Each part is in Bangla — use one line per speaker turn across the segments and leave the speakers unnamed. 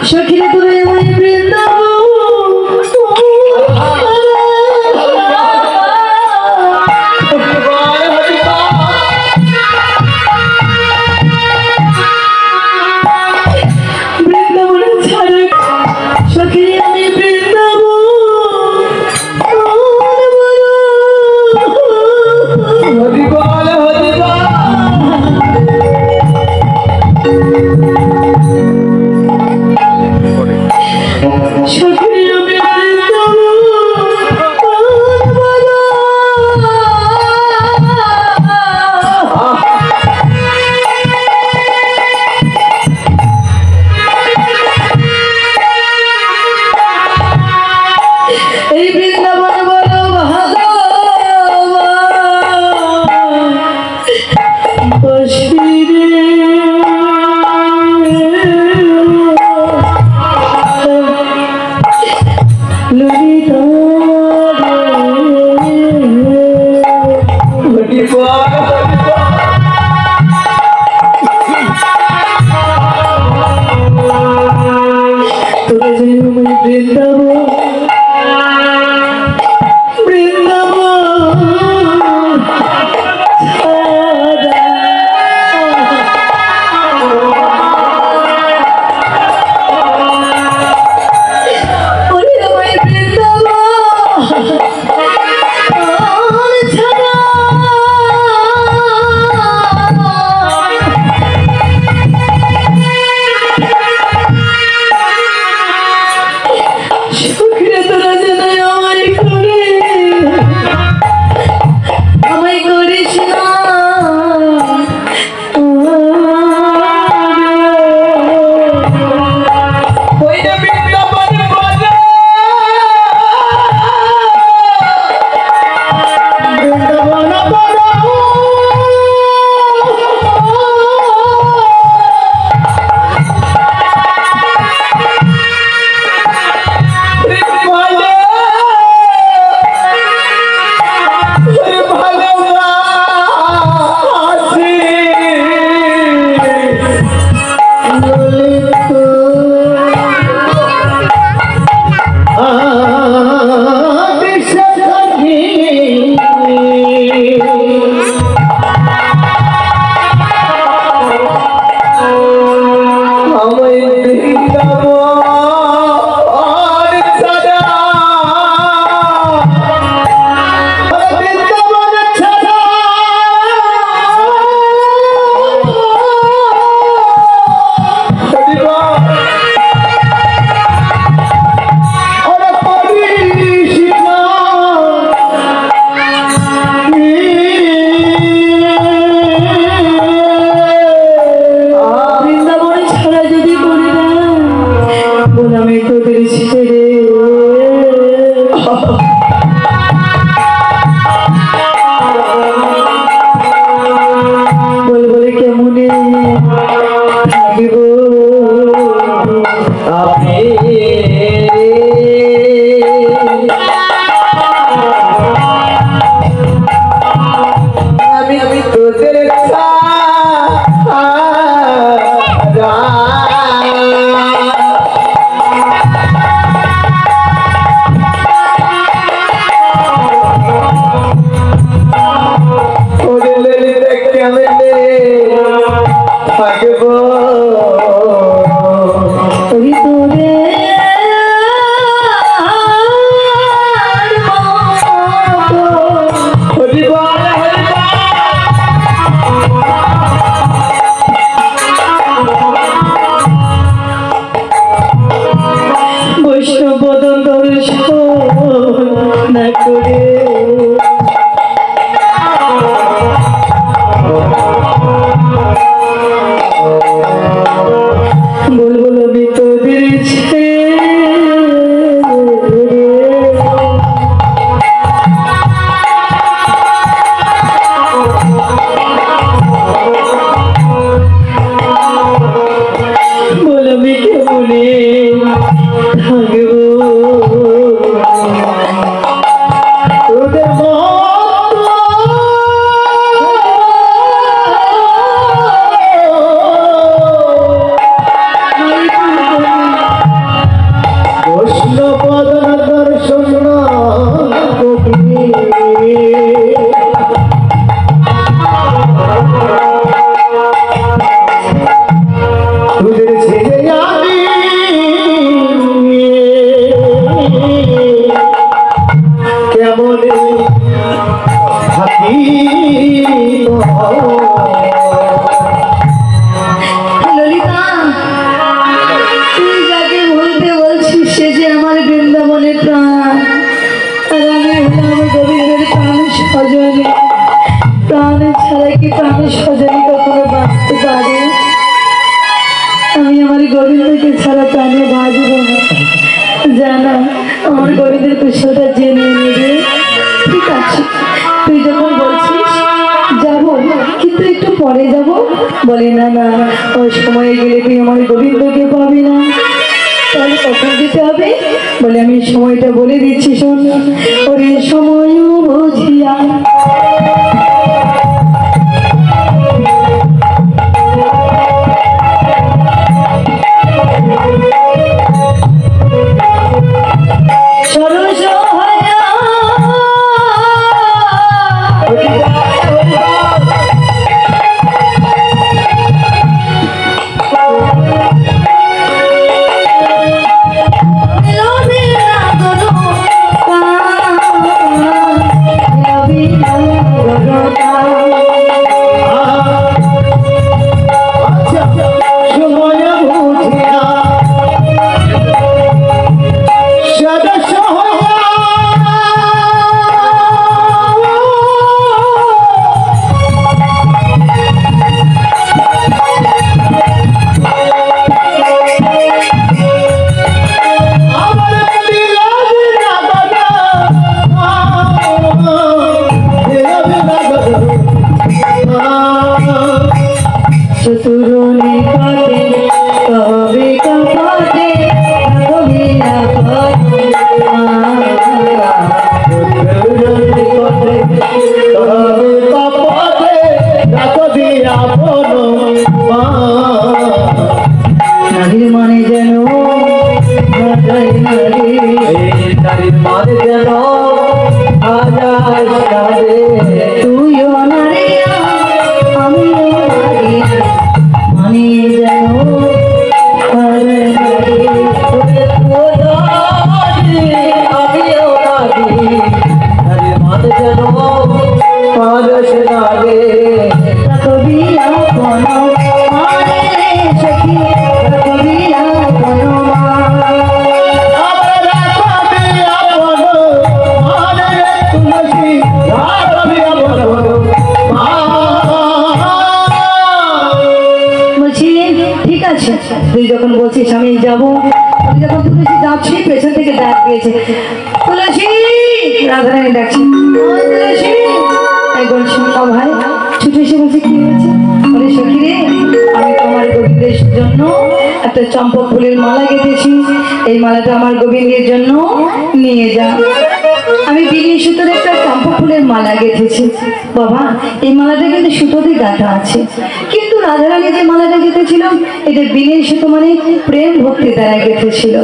সখিরে তুমি আমার বৃন্দাবন প্রাণে বাঁচব না। জানা আমার গরিবের কুশলটা জেনে নেবে। ঠিক আছে, তুই যখন বলছিস যাবো, কিন্তু একটু পরে যাব। বলে না না, ওই সময়ে গেলে তুই আমার গোবিন্দকে পাবি না। তাহলে কখন যেতে হবে? বলে আমি সময়টা বলে দিচ্ছি, শোন। ওরে সময় বুঝিয়া মানে যেন তুইও নারে আমিও নারে, মানে যেন তুই যখন বলছিস আমি যাবো, তুই যখন তুলসী যাচ্ছি পেছন থেকে ডাক দিয়েছে, তুলসী, রাধারানী ডাকছি, তুলসী। একবার শুনলাম ভাই ছুটে এসে বলছে কি হয়েছে? বলে সখী রে, আমি তোমার গোবিন্দের জন্য একটা চম্পক ফুলের মালা গেঁথেছি, এই মালাটা আমার গোবিন্দের জন্য নিয়ে যা। আমি বিলি সুতোর একটা চম্পক ফুলের মালা গেঁথেছি। বাবা, এই মালাটা কিন্তু সুতোতে গাঁথা আছে, কিন্তু রাধারানী যে মালাটা গেঁথেছিল এটা বিলের সুতো, মানে প্রেম ভক্তি দ্বারা গেঁথেছিল।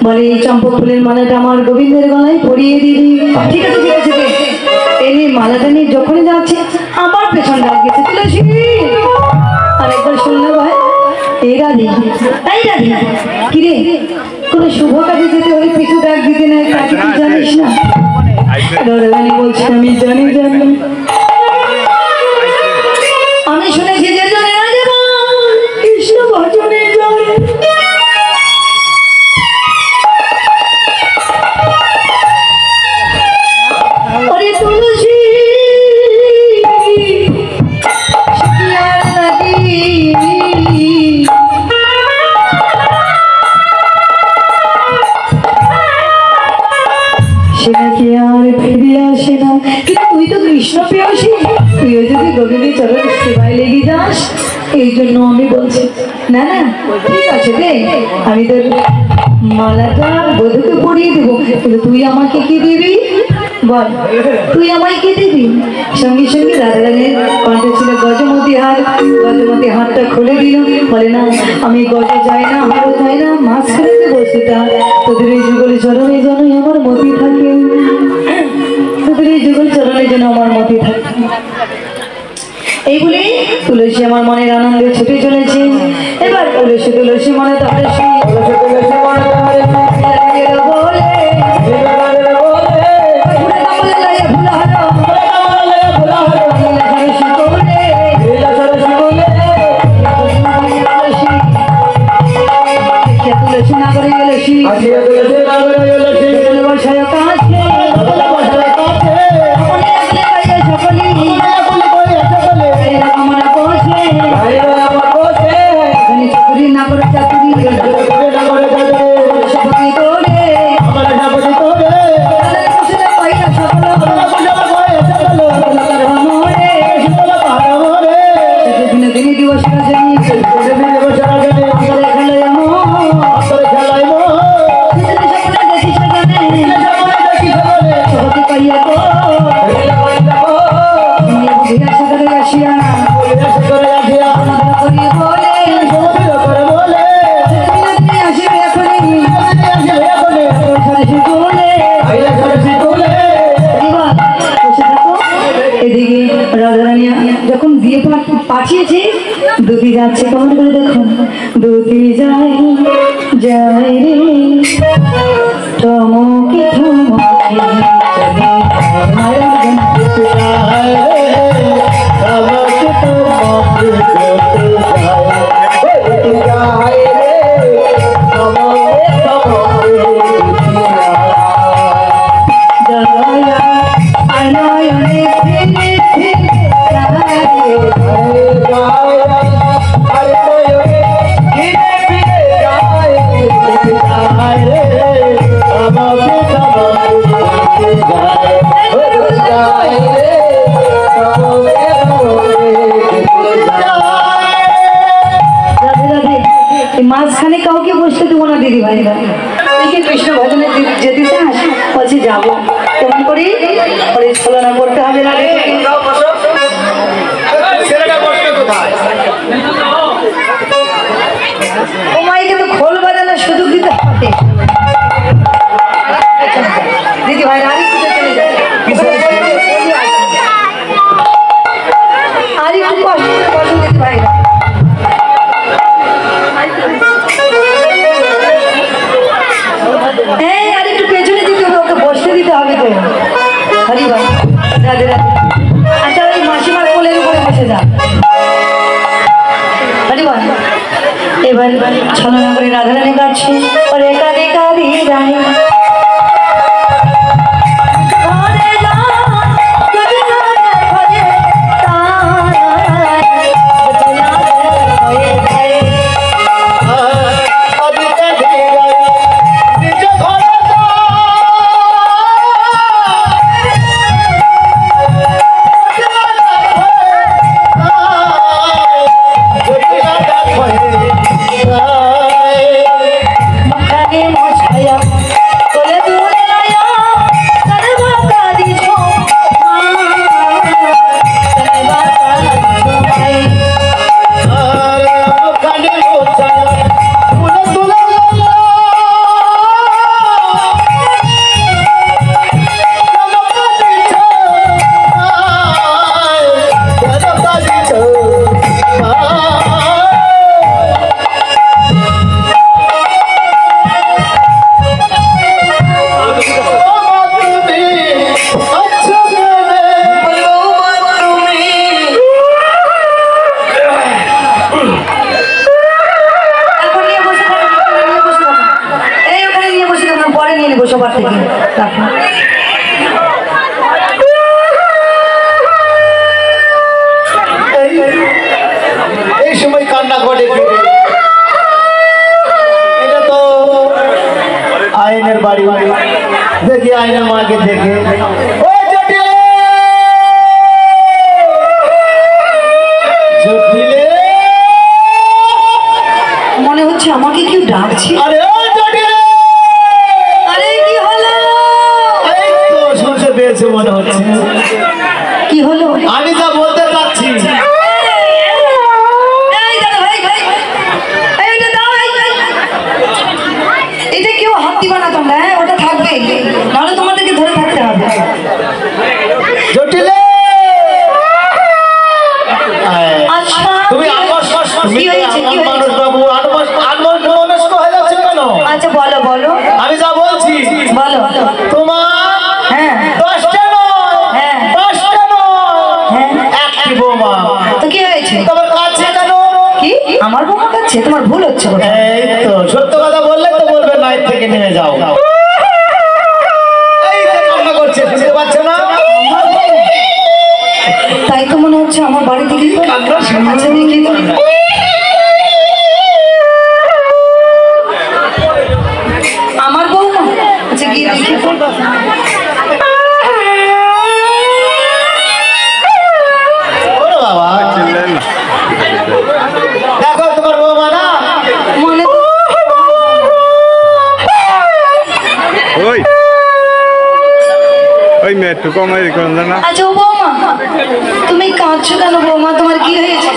বলে এই চম্পক ফুলের মালাটা আমার গোবিন্দের গলায় পরিয়ে দিবি। ঠিক আছে ঠিক আছে, এই মালাটা নিয়ে যখনই যাচ্ছে আমার পেছন ডাক গেছে, তুলসী। আর একবার শুনলো ভাই, এই রাধি, এই রাধি, কিরে কোনো শুভ কাজে যেতে হলে পিছু ডাক দিতে না, কাকে তুই জানিস না? রাধারানী বলছে আমি জানি জানি, আমি শুনেছি যে জনে কৃষ্ণ ভজনে জয়। ওরে তুলসী সে নাকি আর ফিরে আসে না, কিন্তু তুই তো কৃষ্ণ প্রেয়সী, তুইও যদি গোবিন্দের চরণ সেবায় লেগে যাস, এই জন্য আমি বলছি। না না ঠিক আছে দে, আমি তোর মালাটা বধূকে পরিয়ে দেবো, কিন্তু তুই আমাকে কি দিবি বল? তুই আমায় কি দিবি? সঙ্গে সঙ্গে রাধারানীর কণ্ঠে ছিল গজমতি হার। গজমতি হারটা খুলে দিল, বলে না আমি গজ চাই না, হারও চাই না, মাঝখানে বসিটা তোদের এই যুগল চরণে যেন আমার মতি থাকে, তোদের এই যুগল চরণে যেন আমার মতি থাকে। এই বলে তুলসী আমার মনের আনন্দে ছুটে চলেছে। এবার তুলসী তুলসী মনে তাহলে তুলসী না করে তুলসী না করে যাচ্ছে কেমন করে দেখুন দুটি যাই যাই রে চমকে মাঝখানে কাউকে বসতে দেবো না দিদি ভাই কৃষ্ণ ভজনে যেতে চাস বলছি যাবো কেমন করি ছলনা করতে হবে না ও মাইকে তো খোল বাজানোর সুযোগ দিতে হবে দিদি ভাই আর একটু চলে যায় আর একটু কষ্ট করে বসুন দিদি ভাই আর একটু পেছনে দিতে হবে ওকে বসতে দিতে হবে তো হরি ভাই রাধে রাধে আচ্ছা ওই মাসিমার কোলের উপরে বসে যা হরি ভাই এবার ছলনা করে রাধা রানী গাচ্ছে ওরে কাঁদে কাঁদে রায়
এই সময় কান্না করে এটা তো আইনের বাড়ি দেখি আইনের মাকে দেখে
মনে হচ্ছে আমাকে কেউ ডাকছে
মনে হচ্ছে
কি হলো
আমি যা বলতে চাচ্ছি
এটা কেউ হাত দিবা না তোমরা ওটা থাকবে নাহলে তোমাদেরকে ধরে থাকতে হবে
জটিলে তুমি মানুষ বাবু আনমনস্ক হয়ে যাচ্ছে কেন
আচ্ছা বলো বলো
আমি যা বলছি
বলো
তোমার
হ্যাঁ
10টা নয়
হ্যাঁ
5টা নয় একটি বৌমা
তো কি হয়েছে
তোমার কাছে কেন
কি আমার বৌমা কাছে তোমার ভুল হচ্ছে
এই তো সত্য কথা বললে তো বলবে নাই থেকে নেমে যাও এই যে কান্না করছে বুঝতে পারছো না
তাই তো মনে হচ্ছে আমার বাড়ি থেকে আচ্ছা দেখি তো আমার বৌমা আচ্ছা গিয়ে দেখি
বাবা দেখো তোমার বৌমা না
মনে
ওই মেয়ে একটু কমাই করেন না
আচ্ছা ও বৌমা তুমি কাঁদছো কেন বৌমা তোমার কি হয়েছে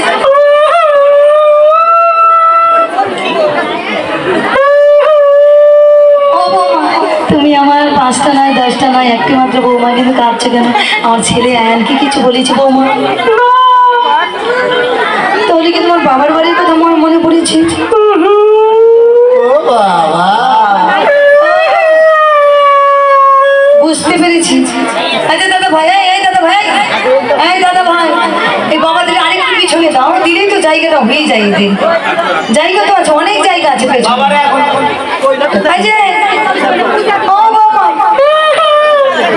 ও বৌমা তুমি আমার 5টা নয় 10টা নয় একটি মাত্র বৌমা কিন্তু কাঁদছো কেন আমার ছেলে আয়ানকে কিছু বলেছে বৌমা তাহলে কি তোমার বাবার বাড়ির পড়েছি।
ও বাবা,
বুঝতে পেরেছি। আচ্ছা দাদা ভাই, এই দাদা ভাই, এই দাদা ভাই, এই বাবা দিলে আরেকটু পিছনে দাও, দিলেই তো জায়গাটা হয়ে যায়। এদের জায়গা তো আছে, অনেক জায়গা আছে পেছনে।
বাবারে এখন
এই যে, ও বাবা।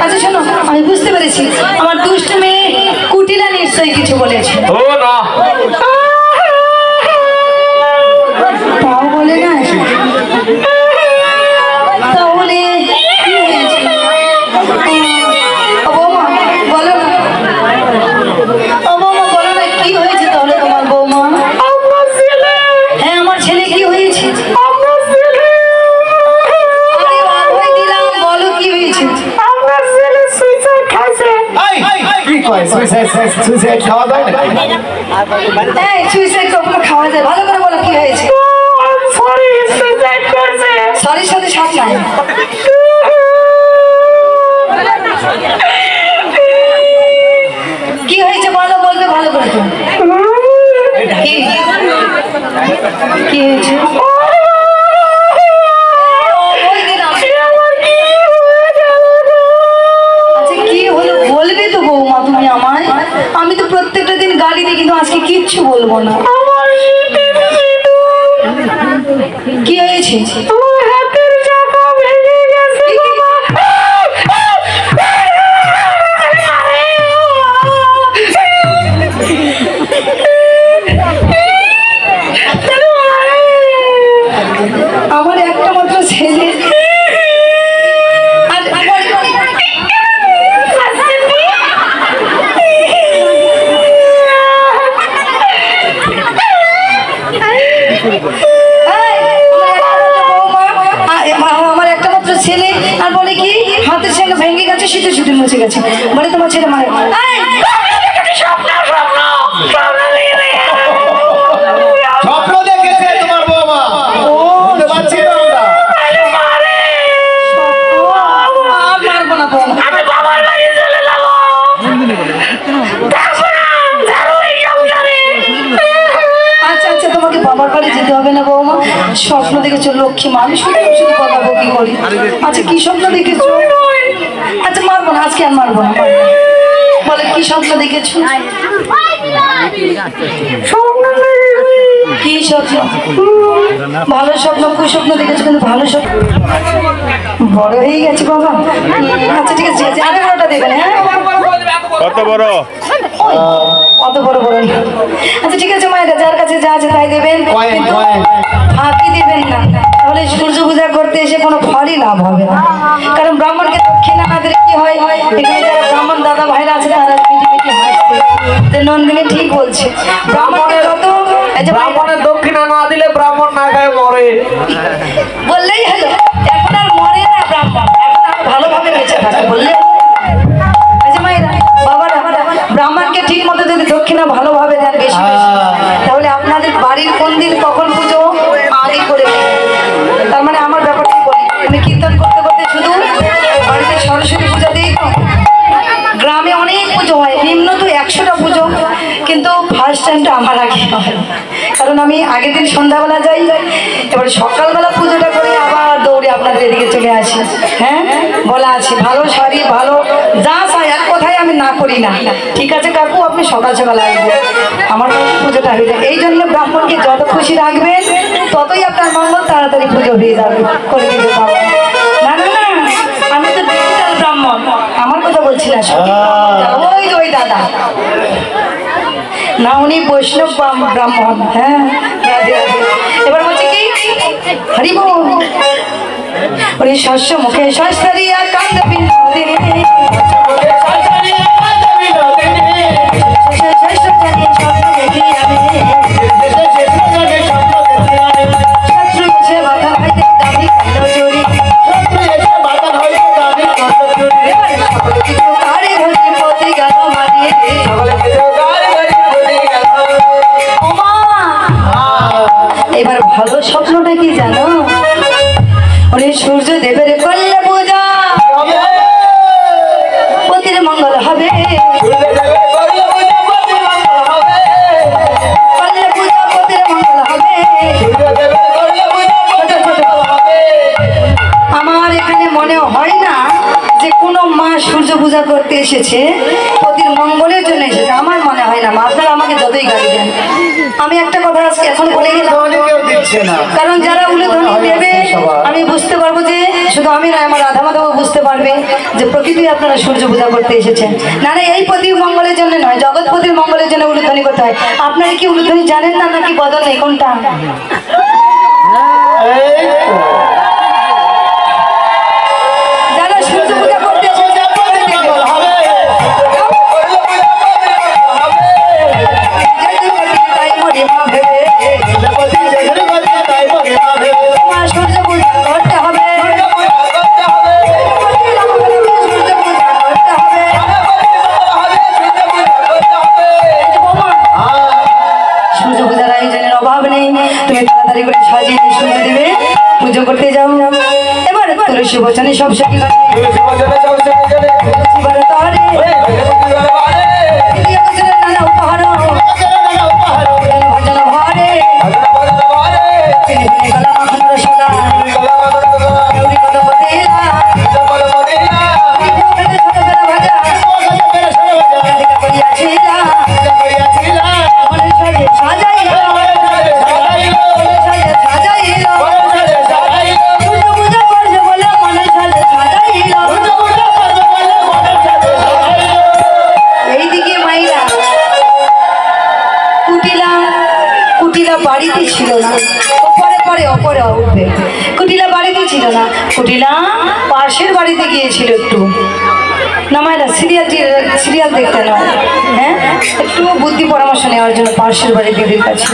আচ্ছা শোনো, আমি বুঝতে পেরেছি, আমার দুষ্ট মেয়ে কুটিলা নিশ্চয়ই কিছু বলেছে।
ও না,
তাও বলে না, তাহলে কি হয়েছে? ও বৌমা বলো না, ও বৌমা বলো না, কি হয়েছে তাহলে তোমার বৌমা? হ্যাঁ, আমার ছেলে কি হয়েছে? আরে অভয় দিলাম, বলো কি হয়েছে?
কি কয় সুইসাইড খাওয়া যায় না?
এই সুইসাইড কখনো খাওয়া যায়? ভালো করে বলো কি হয়েছে? সরির সাথে সাথ নাই। কি হয়েছে বলো, বলবে ভালো করে তুমি। কি হয়েছে? আচ্ছা কি হলো বলবে তো বৌমা তুমি আমায়? আমি তো প্রত্যেকটা দিন গালি দিই, কিন্তু আজকে কিচ্ছু বলবো না। কি হয়েছে? আমার একটা মাত্র ছেলে, আমার একটা মাত্র ছেলে, আর বলে কি হাতের সঙ্গে ভেঙে গেছে, শীতে শীতে মুছে গেছে, বলে তোমার ছেলে মারে।
স্বপ্ন দেখেছে তোমার বৌমা। ও পাচ্ছি না আমরা।
মারবো না বৌমা। আচ্ছা আচ্ছা, তোমাকে বাবার বাড়ি যেতে হবে না বৌমা। স্বপ্ন দেখেছো লক্ষ্মী মা, আমি শুধু শুধু কথা বকি করি। আচ্ছা কি স্বপ্ন দেখেছো? আচ্ছা মারবো না, আজকে আর মারবো না। বলে কি স্বপ্ন দেখেছো? কি স্বপ্ন? ভালো স্বপ্ন, কুস্বপ্ন দেখেছো, কিন্তু ভালো স্বপ্ন। বড় হয়ে গেছে বাবা। আচ্ছা ঠিক আছে, ঠিক আছে, আরো বড়টা দেবেন। হ্যাঁ
কত বড়?
অত বড় বড় না। আচ্ছা ঠিক আছে মায়েরা, যার কাছে যা আছে তাই দেবেন, কিন্তু ফাঁকি দেবেন না, তাহলে সূর্য পূজা করতে এসে কোনো ফলই লাভ হবে না। কারণ ব্রাহ্মণকে দক্ষিণা না দিলে কি হয়, এখানে যারা ব্রাহ্মণ দাদা ভাইরা আছে তারা মিটি মিটি হাসছে যে নন্দিনী ঠিক বলছে। ব্রাহ্মণকে যত
ব্রাহ্মণের দক্ষিণা না দিলে ব্রাহ্মণ না খায় মরে।
বললেই হলো, এখন আর মরে না ব্রাহ্মণ, এখন আর ভালোভাবে বেঁচে থাকে বললে। আচ্ছা মায়েরা বাবারা, ব্রাহ্মণকে ঠিক মতো যদি দক্ষিণা ভালোভাবে দেন বেশি বেশি, তাহলে আপনাদের বাড়ির কোন দিন কখন পুজো আগে করে দেবেন। তার মানে আমার ব্যাপারটা বলি, আমি কীর্তন করতে করতে শুধু বাড়িতে সরস্বতী পূজা দিই তো। গ্রামে অনেক পুজো হয়, নিম্ন তো 100টা পুজো, কিন্তু ফার্স্ট টাইমটা আমার আগে হয়। কারণ আমি আগের দিন সন্ধ্যাবেলা যাই, এবার সকালবেলা পুজোটা করে আবার দৌড়ে আপনাদের এদিকে চলে আসি। হ্যাঁ বলা আছে, ভালো শাড়ি ভালো যা চাই এক কথায় আমি না করি না। ঠিক আছে কাকু, আপনি সকাল সকাল আসবেন, আমার কাছে পুজোটা হয়ে যায়। এই জন্য ব্রাহ্মণকে যত খুশি রাখবেন ততই আপনার মঙ্গল, তাড়াতাড়ি পুজো হয়ে যাবে, করে দিতে পারবেন। না না না, আমি তো ডিজিটাল ব্রাহ্মণ, আমার কথা বলছি না। ওই যে ওই দাদা না, উনি বৈষ্ণব ব্রাহ্মণ। হ্যাঁ রাধে রাধে। এবার বলছে কি হরি বল, উনি শস্য মুখে শস্যরিয়া কান্দ বিনোদে, এবার ভালো স্বপ্নটা কি জানো? উনি সূর্য দেবের করলে পূজা, পতির মঙ্গল হবে, করলে পূজা পতির মঙ্গল হবে। পূজা করতে এসেছে, পতির মঙ্গলের জন্য এসেছে, আমার মনে হয় না। আপনারা আমাকে যতই গালি দেন, আমি একটা কথা আজকে এখন বলে গেলাম,
কেউ দিচ্ছে না।
কারণ যারা উলুধ্বনি দেবে আমি বুঝতে পারবো যে শুধু আমি নয়, আমার রাধা মাধবও বুঝতে পারবে যে প্রকৃতি আপনারা সূর্য পূজা করতে এসেছেন। না না, এই পতির মঙ্গলের জন্য নয়, জগৎপতির মঙ্গলের জন্য উলুধ্বনি করতে হয়। আপনারা কি উলুধ্বনি জানেন না নাকি বদল নেই, কোনটা? যারা সূর্য পূজা করতে এসেছে তাই মনে হবে তোমার সূর্য পূজা করতে হবে, সূর্য পূজার আয়োজনের অভাব নেই। তুমি তাড়াতাড়ি করে সাজিয়ে সূর্য দেবে, পুজো করতে যাও। এবার তুলসী বচনে সব সখী গণ নানা উপহার ভজন ভরে গলা মাখন রসগোল্লা গৌরী কত পতেলা ভাজা করিয়াছিলা মনে সাজে সাজাইলা সাজাইলা সূর্য পূজা করবে বলে মনে সাজে সাজাইলা। এইদিকে মাইরা কুটিলা বাড়িতে ছিল না, অপরে উঠবে। কুটিলা বাড়িতে ছিল না, কুটিলা পাশের বাড়িতে গিয়েছিল একটু না মায়েরা সিরিয়াল দেখতে নয়, হ্যাঁ একটু বুদ্ধি পরামর্শ নেওয়ার জন্য পাশের বাড়ি দিদির কাছে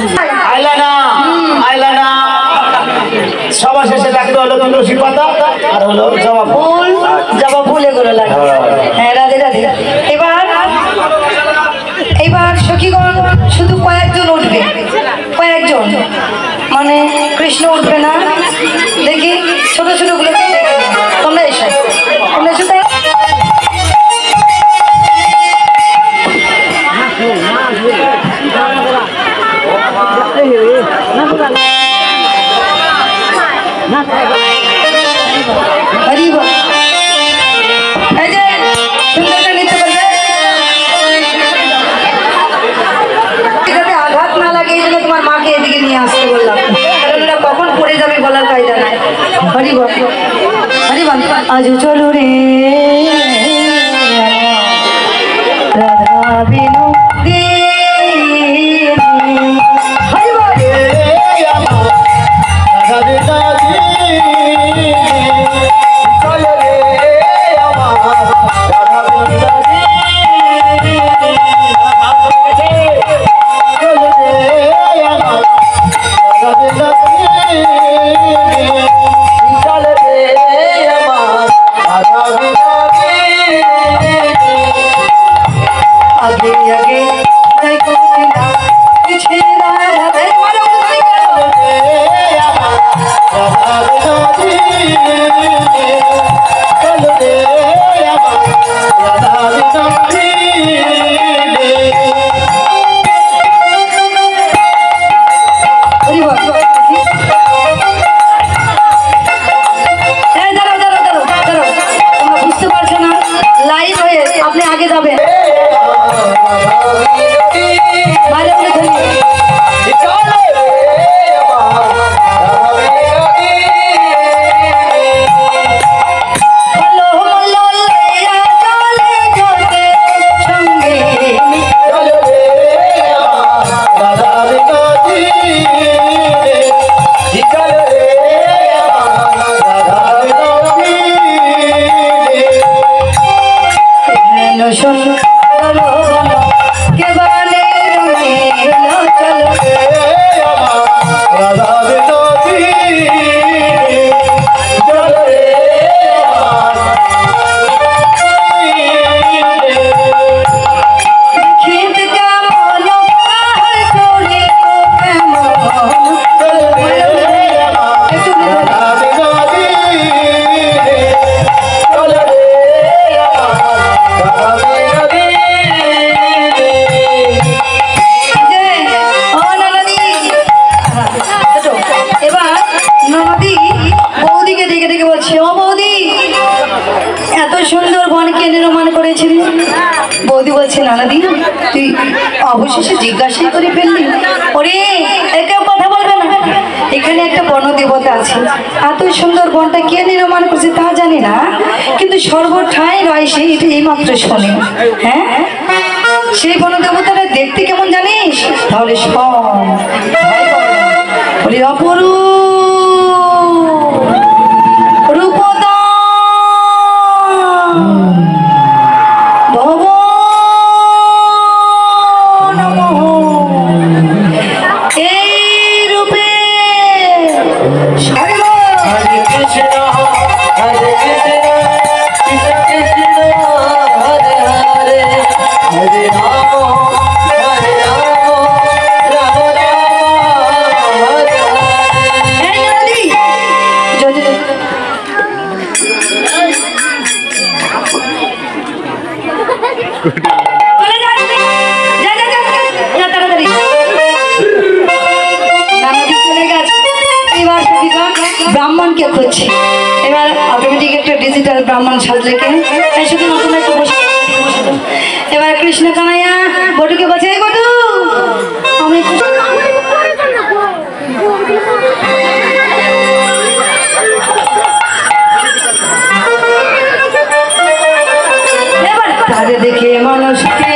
আইলানা সবার শেষে ডাকতে হলো তুলসী পাতা আর হলো জবা ফুল।
জবা ফুল এগুলো লাগে। হ্যাঁ, রাধে রাধে। এবার সখীগণ শুধু কয়েকজন উঠবে, কয়েকজন, মানে কৃষ্ণ উঠবে না। দেখি ছোট ছোট গুলো তোমরা এসো, তোমরা এসো। আঘাত না লাগে এই জন্য তোমার মাকে এদিকে নিয়ে আসতে বললাম, কারণ ওরা কখন পড়ে যাবে বলার কায়দা নাই। হরিবল হরিবল। আজ চলো রে রাধা বিনু এত সুন্দর বনকে নির্মাণ করেছিলি। বৌদি বলছে নানাদি তুই অবশেষে জিজ্ঞাসা করে ফেললি। ওরে কেউ কথা বলবে না, এখানে একটা বন দেবতা আছে। এত সুন্দর বনটা কে নির্মাণ করছে তা জানি না, কিন্তু সর্বঠাই রয় সেই এইমাত্র শোনে। হ্যাঁ, সেই বন দেবতাটা দেখতে কেমন জানিস? তাহলে সব অপরূপ রূপদা ব্রাহ্মণকে খুঁজছি। এবার অটোমেটিক একটা ডিজিটাল ব্রাহ্মণ সাজলে কে শুধু নতুন একটু বসে। এবার কৃষ্ণ কানাইয়া বটুকে বলছে এই বটু আমি এবার তাদের দেখে মানুষকে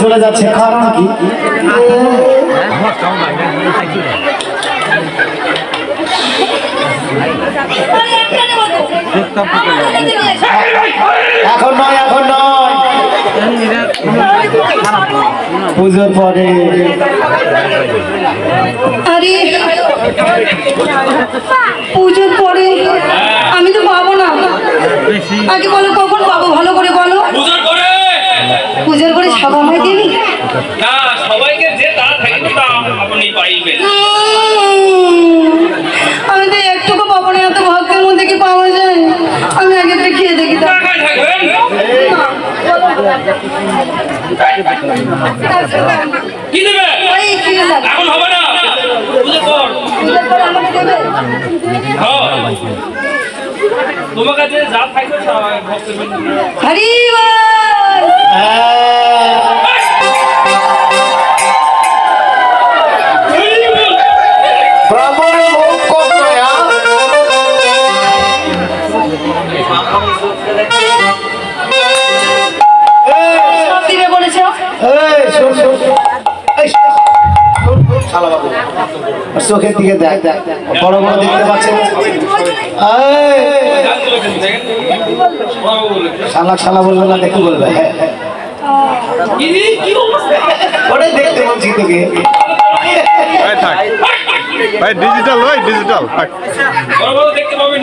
চলে যাচ্ছে কারণ কি? এখন নয়, এখন নয়, পুজোর পরে।
আরে পুজোর পরে আমি তো পাবো না। আগে বলো কখন পাবো, ভালো করে বলো। পুজোর পরে সবাই আমায় দিবি?
সবাইকে যে তারা থাকবে আপনি পাইবেন।
আমি তো একটুকু পাবো না, এত ভক্তের মধ্যে কি পাওয়া যায়? আমি আগে একটা খেয়ে দেখি।
কি দেবে? এখন হবে না।
আমাকে দেবে।
তোমার কাছে যা থাকবে সবাই ভক্ত
হরি বল।
ব্রাহ্মণ মুখ কম নয়া
সব দিবে বলেছো।
চোখের দিকে দেখ দেখ বড় বড় দেখতে পাচ্ছেন শালা শালা বলবে না দেখে বলবে ওটাই দেখতে বলছি তোকে
ভাই ডিজিটাল ভাই ডিজিটাল
দেখতে পাবেন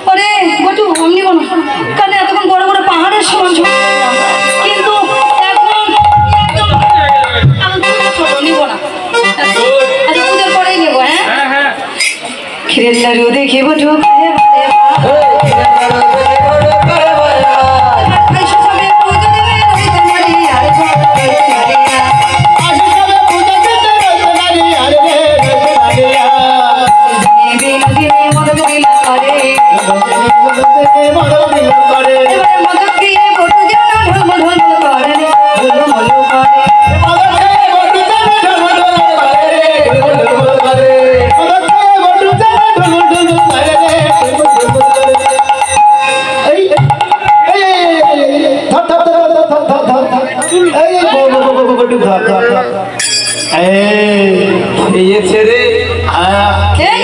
ওরে বটু অমনি বলো কারণ এতক্ষণ বড় বড় পাহাড়ের সমান ছোট কিন্তু এখন একদম ছোট নিব না। আচ্ছা পুজোর পরেই নেবো। হ্যাঁ ক্ষীরের লাড়ু দেখে বটু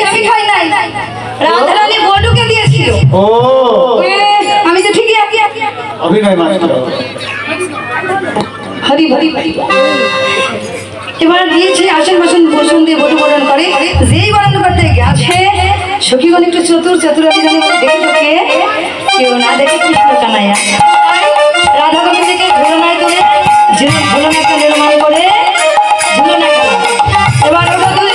আমি খাই নাই রাধারানী বটুকে দিয়েছিল। আমি তো ঠিকই
অভিনয় মাস্টার
হরি হরি এবার দিয়েছে আসন বাসন বসন দিয়ে বটু বরণ করে যেই বরণ করতে গেছে সখীগণ একটু চতুর চতুরালি দেখে তোকে কেউ না দেখে কৃষ্ণ কানাইয়া রাধা গোবিন্দকে ঝুলনায় তুলে ঝুলনাকে নির্মাণ করে ঝুলনা খেলা। এবার ওটা তুলে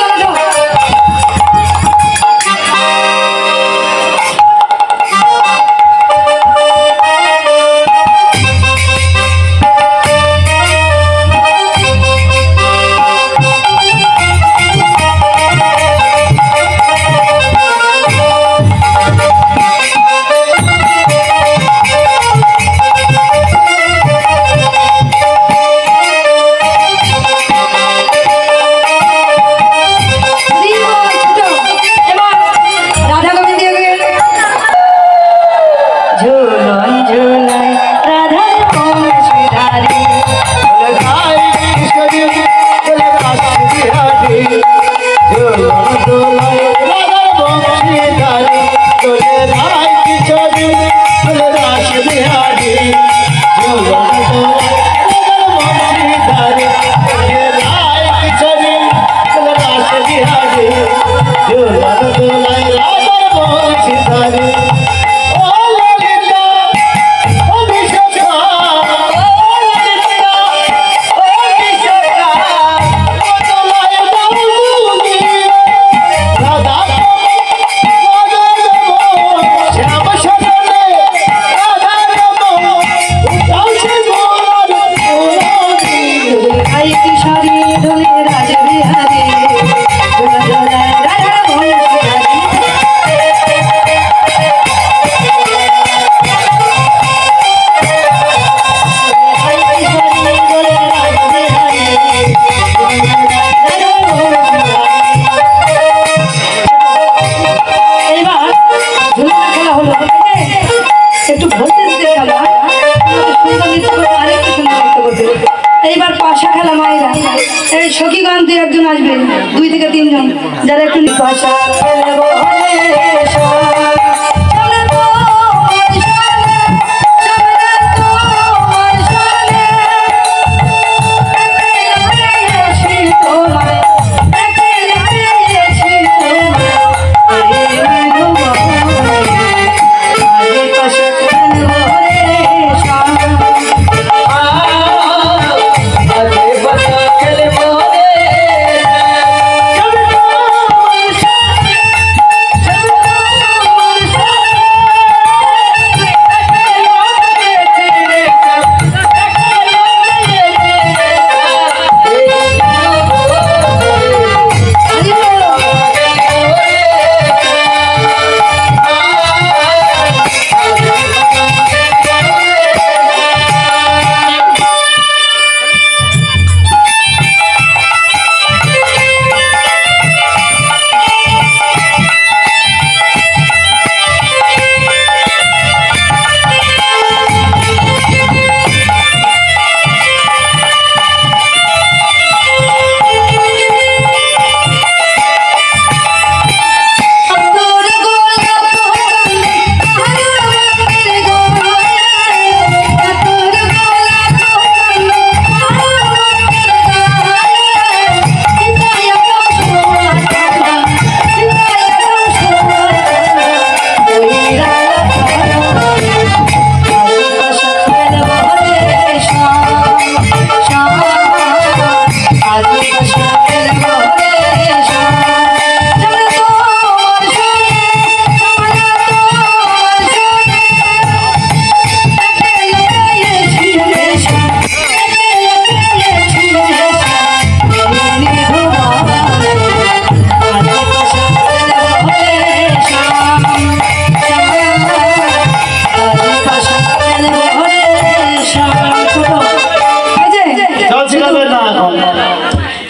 সখীগণ তুই একজন আসবে 2 থেকে 3 জন যারা একটু ভাষা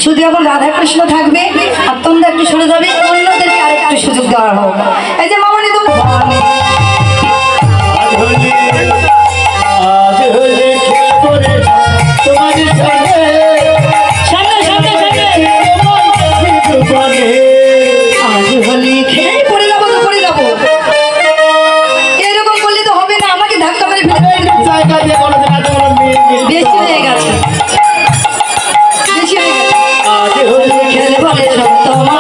শুধু এখন রাধা কৃষ্ণ থাকবে আর তোমরা একটু সরে যাবে, অন্যদেরকে আরেকটু সুযোগ দেওয়া হোক। এই যে মামনি তুমি আজ হোলি খেয়ে পড়ে যাবো তো পড়ে যাবো, এরকম করলে তো হবে না, আমাকে ধাক্কা মেরে ফেলে বেশি হয়ে গেছে, বেশি হয়ে গেছে। আজ হোলি খেলে বলে সব তোমার